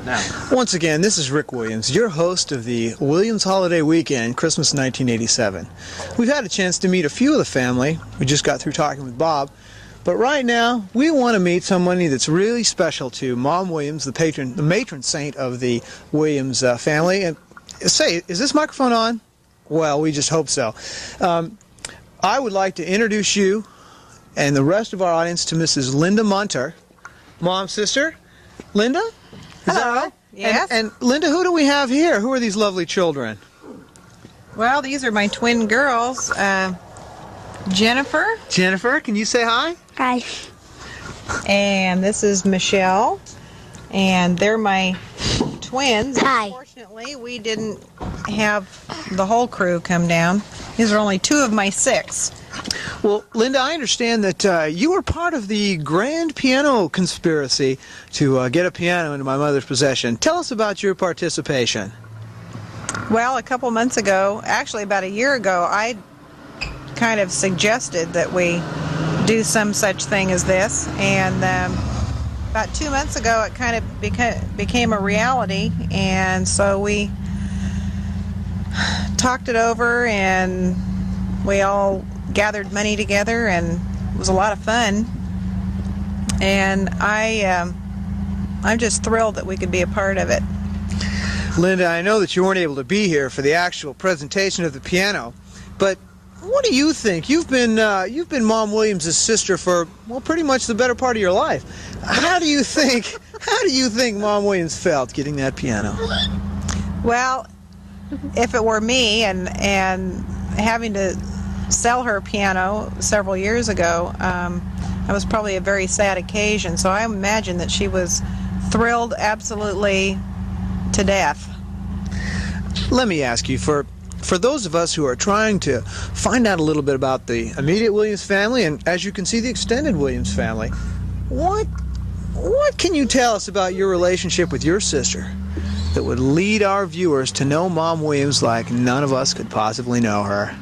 now. Once again, this is Rick Williams, your host of the Williams Holiday Weekend, Christmas 1987. We've had a chance to meet a few of the family. We just got through talking with Bob. But right now, we want to meet somebody that's really special to Mom Williams, the matron saint of the Williams family. And say, is this microphone on? Well, we just hope so. I would like to introduce you and the rest of our audience to Mrs. Linda Munter, Mom's sister. Linda? Hello. Yes. And Linda, who do we have here? Who are these lovely children? Well, these are my twin girls, Jennifer. Jennifer, can you say hi? Hi. And this is Michelle. And they're my twins. Hi. Unfortunately, we didn't have the whole crew come down. These are only 2 of my 6. Well, Linda, I understand that you were part of the grand piano conspiracy to get a piano into my mother's possession. Tell us about your participation. Well, a couple months ago, actually about a year ago, I kind of suggested that we do some such thing as this. And about 2 months ago, it kind of became a reality. And so we talked it over, and we all gathered money together, and it was a lot of fun. And I'm just thrilled that we could be a part of it. Linda, I know that you weren't able to be here for the actual presentation of the piano, but what do you think? You've been Mom Williams' sister for, well, pretty much the better part of your life. How do you think Mom Williams felt getting that piano? Well, if it were me and having to sell her piano several years ago, that was probably a very sad occasion. So I imagine that she was thrilled absolutely to death. Let me ask you, for those of us who are trying to find out a little bit about the immediate Williams family, and as you can see, the extended Williams family, what can you tell us about your relationship with your sister that would lead our viewers to know Mom Williams like none of us could possibly know her?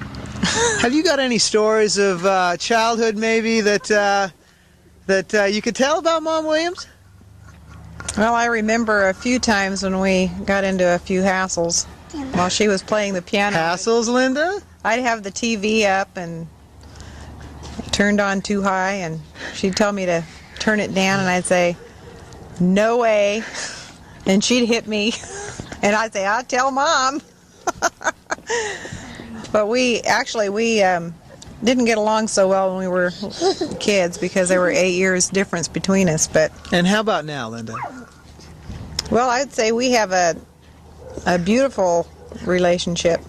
Have you got any stories of childhood maybe that you could tell about Mom Williams? Well, I remember a few times when we got into a few hassles while she was playing the piano. Hassles, Linda? I'd have the TV up and turned on too high, and she'd tell me to turn it down, and I'd say, "No way." And she'd hit me, and I'd say, "I'll tell Mom." But we didn't get along so well when we were kids because there were 8 years difference between us. And how about now, Linda? Well, I'd say we have a beautiful relationship,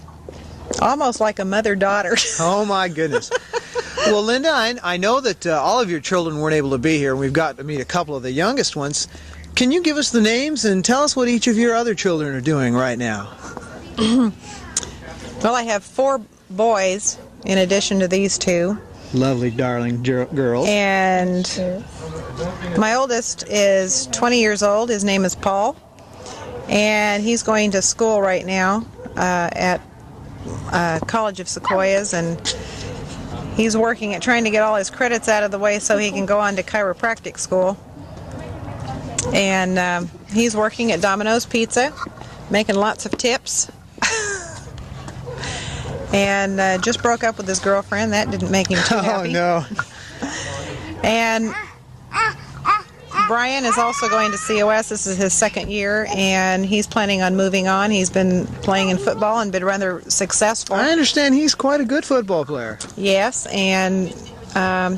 almost like a mother-daughter. Oh my goodness. Well, Linda, I know that all of your children weren't able to be here, and we've got to meet a couple of the youngest ones. Can you give us the names and tell us what each of your other children are doing right now? Well, I have 4 boys in addition to these 2. Lovely, darling girls. And my oldest is 20 years old. His name is Paul. And he's going to school right now at College of Sequoias. And he's working at trying to get all his credits out of the way so he can go on to chiropractic school. And he's working at Domino's Pizza, making lots of tips. And just broke up with his girlfriend. That didn't make him too happy. Oh, no. And Brian is also going to COS. This is his 2nd year, and he's planning on moving on. He's been playing in football and been rather successful. I understand he's quite a good football player. Yes, and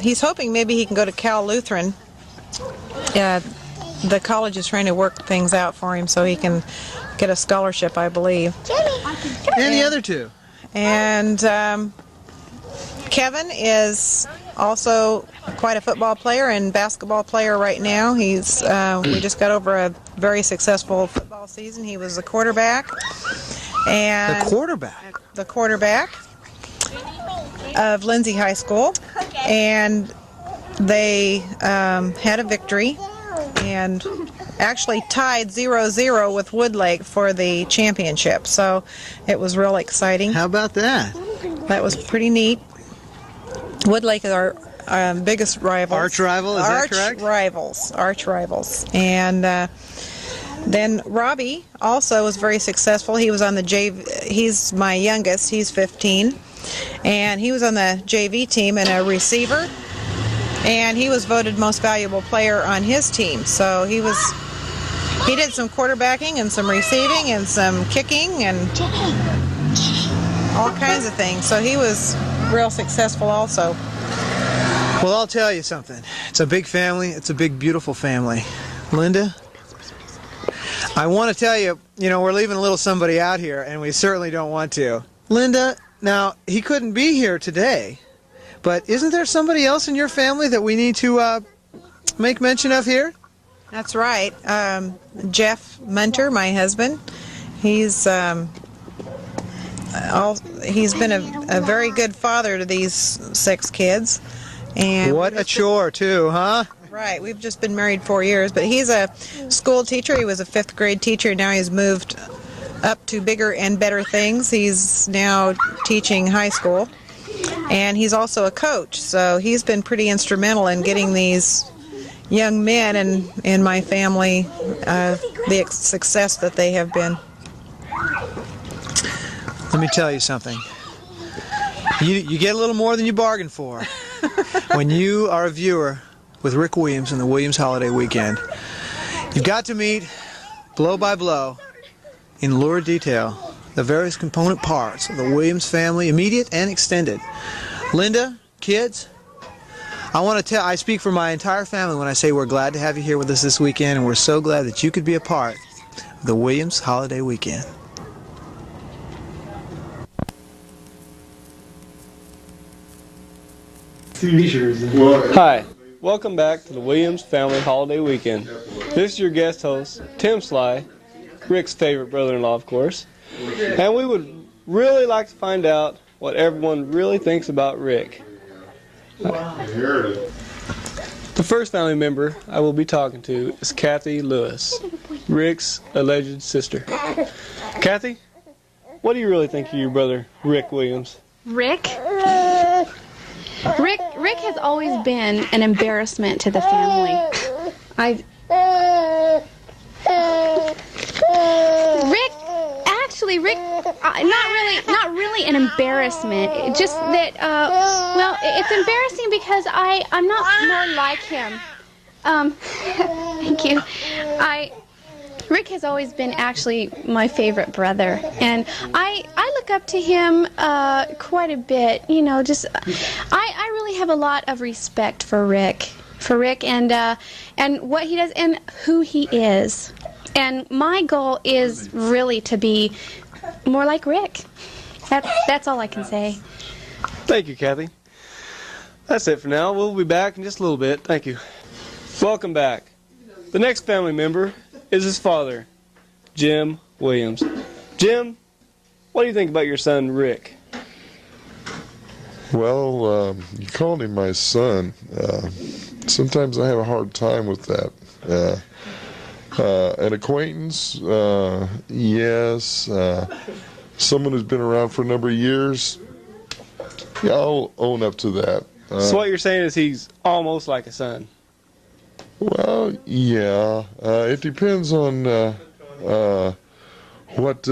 he's hoping maybe he can go to Cal Lutheran. The college is trying to work things out for him so he can get a scholarship, I believe. And the other 2? And Kevin is also quite a football player and basketball player right now. He's we just got over a very successful football season. He was the quarterback. And The quarterback? The quarterback of Lindsay High School. And they had a victory and actually tied 0-0 with Woodlake for the championship. So it was real exciting. How about that? That was pretty neat. Woodlake is our biggest rivals. Arch rival, is that correct? Arch rivals. And Then Robbie also was very successful. He was on the JV. He's my youngest. He's 15, and he was on the JV team and a receiver. And he was voted most valuable player on his team. So he did some quarterbacking and some receiving and some kicking and all kinds of things. So he was real successful also. Well, I'll tell you something. It's a big family. It's a big, beautiful family. Linda, I want to tell you, we're leaving a little somebody out here, and we certainly don't want to. Linda, now, he couldn't be here today, but isn't there somebody else in your family that we need to make mention of here? That's right. Jeff Munter, my husband, he's been a very good father to these 6 kids. And what a chore, too, huh? Right. We've just been married 4 years, but he's a school teacher. He was a 5th grade teacher. Now he's moved up to bigger and better things. He's now teaching high school, and he's also a coach. So he's been pretty instrumental in getting these young men in my family the success that they have been. Let me tell you something. You get a little more than you bargained for when you are a viewer with Rick Williams in the Williams Holiday Weekend. You've got to meet, blow by blow, in lurid detail, the various component parts of the Williams family, immediate and extended. Linda, kids, I speak for my entire family when I say we're glad to have you here with us this weekend, and we're so glad that you could be a part of the Williams Holiday Weekend. Hi, welcome back to the Williams Family Holiday Weekend. This is your guest host, Tim Sly, Rick's favorite brother-in-law, of course. And we would really like to find out what everyone really thinks about Rick. The first family member I will be talking to is Kathy Lewis, Rick's alleged sister. Kathy, what do you really think of your brother, Rick Williams? Rick has always been an embarrassment to the family. Rick, not really an embarrassment. Just that, it's embarrassing because I'm not more like him. Thank you. Rick has always been actually my favorite brother, and I look up to him quite a bit. I really have a lot of respect for Rick, and what he does and who he is. And my goal is really to be more like Rick. That's all I can say. Thank you, Kathy. That's it for now. We'll be back in just a little bit. Thank you. Welcome back. The next family member is his father, Jim Williams. Jim, what do you think about your son, Rick? Well, you called him my son. Sometimes I have a hard time with that. An acquaintance, yes. Someone who's been around for a number of years, yeah, I'll own up to that. So what you're saying is he's almost like a son. Well, yeah. It depends on what.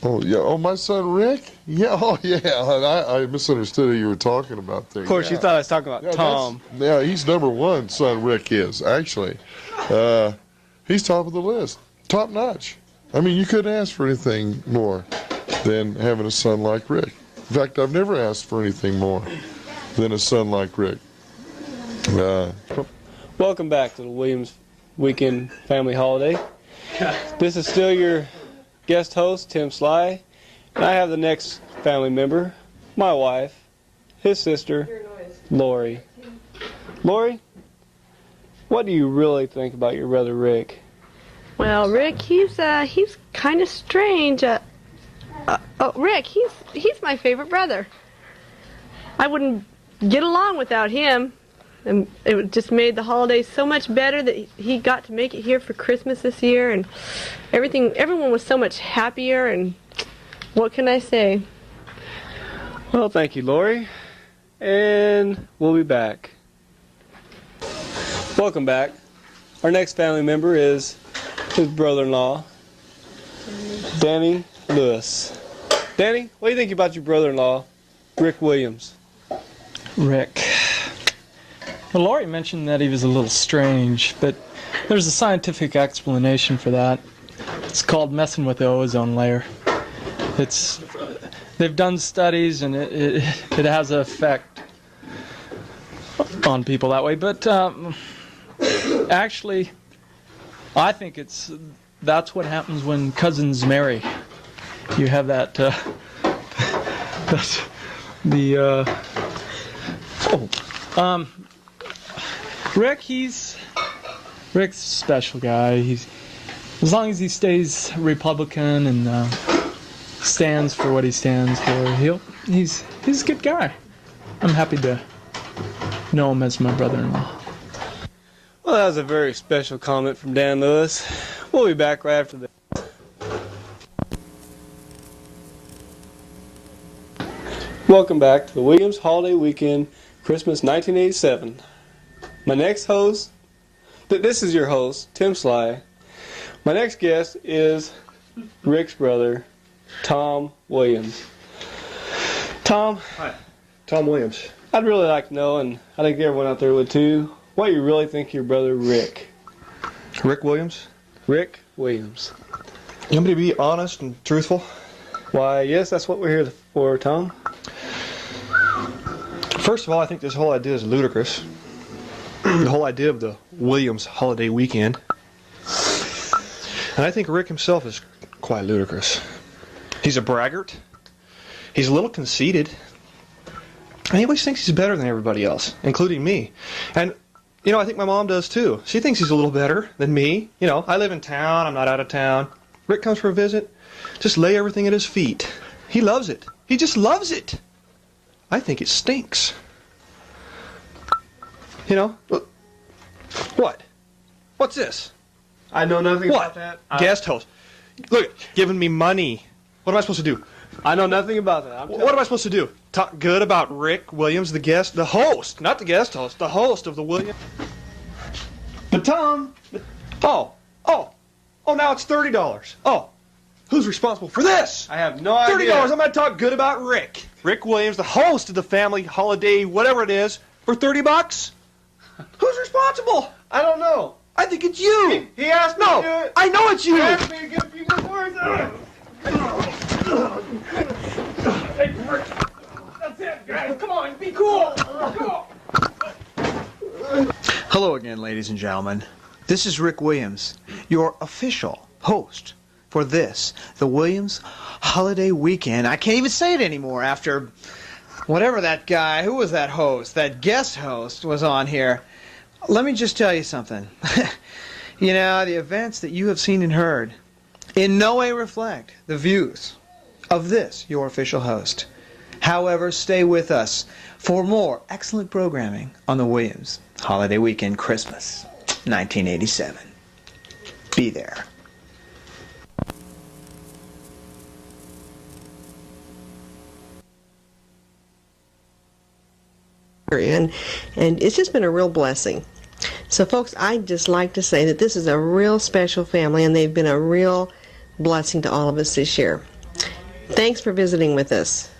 Oh, yeah. Oh, my son Rick? Yeah. Oh, yeah. I misunderstood who you were talking about there. Of course, yeah. you thought I was talking about Tom. Yeah, he's number one, son Rick is, actually. He's top of the list. Top notch. I mean, you couldn't ask for anything more than having a son like Rick. In fact, I've never asked for anything more than a son like Rick. Welcome back to the Williams Weekend Family Holiday. This is still your guest host, Tim Sly, and I have the next family member, my wife, his sister, Lori. Lori, what do you really think about your brother Rick? Well, Rick, he's kind of strange. Rick, he's my favorite brother. I wouldn't get along without him. And it just made the holidays so much better that he got to make it here for Christmas this year, and everyone was so much happier, and what can I say? Well, thank you, Lori, and we'll be back. Welcome back. Our next family member is his brother-in-law, Danny Lewis. Danny, what do you think about your brother-in-law, Rick Williams? Rick. Well, Lori mentioned that he was a little strange, but there's a scientific explanation for that. It's called messing with the ozone layer. They've done studies, and it has an effect on people that way. But actually, I think that's what happens when cousins marry. You have that. That's the. Rick's a special guy. As long as he stays Republican and stands for what he stands for, he's a good guy. I'm happy to know him as my brother-in-law. Well, that was a very special comment from Dan Lewis. We'll be back right after this. Welcome back to the Williams Holiday Weekend, Christmas 1987. My next host, this is your host, Tim Sly. My next guest is Rick's brother, Tom Williams. Tom. Hi, Tom Williams. I'd really like to know, and I think everyone out there would too, what you really think of your brother Rick. Rick Williams. Rick Williams. You want me to be honest and truthful? Why, yes, that's what we're here for, Tom. First of all, I think this whole idea is ludicrous. The whole idea of the Williams holiday weekend. And I think Rick himself is quite ludicrous. He's a braggart. He's a little conceited. And he always thinks he's better than everybody else, including me. And, I think my mom does too. She thinks he's a little better than me. I live in town, I'm not out of town. Rick comes for a visit, just lay everything at his feet. He loves it. He just loves it. I think it stinks. What? What's this? I know nothing What? about that. Guest host. Look, giving me money. What am I supposed to do? I know nothing about that. What am I supposed to do? Talk good about Rick Williams, the host, not the guest host, the host of the Williams. But Tom, Oh, now it's $30. Oh, who's responsible for this? I have no idea. $30. I'm going to talk good about Rick. Rick Williams, the host of the family holiday, whatever it is, for $30? Who's responsible? I don't know. I think it's you. He asked me to do it. I know it's you. He asked me to get a few good words out. Hey, Rick. That's it, guys. Come on, be cool. Come on. Hello again, ladies and gentlemen. This is Rick Williams, your official host for this, the Williams Holiday Weekend. I can't even say it anymore after whatever that guy, who was that host, that guest host was on here. Let me just tell you something. The events that you have seen and heard in no way reflect the views of this, your official host. However, stay with us for more excellent programming on the Williams Holiday Weekend Christmas 1987. Be there. And it's just been a real blessing. So folks, I'd just like to say that this is a real special family, and they've been a real blessing to all of us this year. Thanks for visiting with us.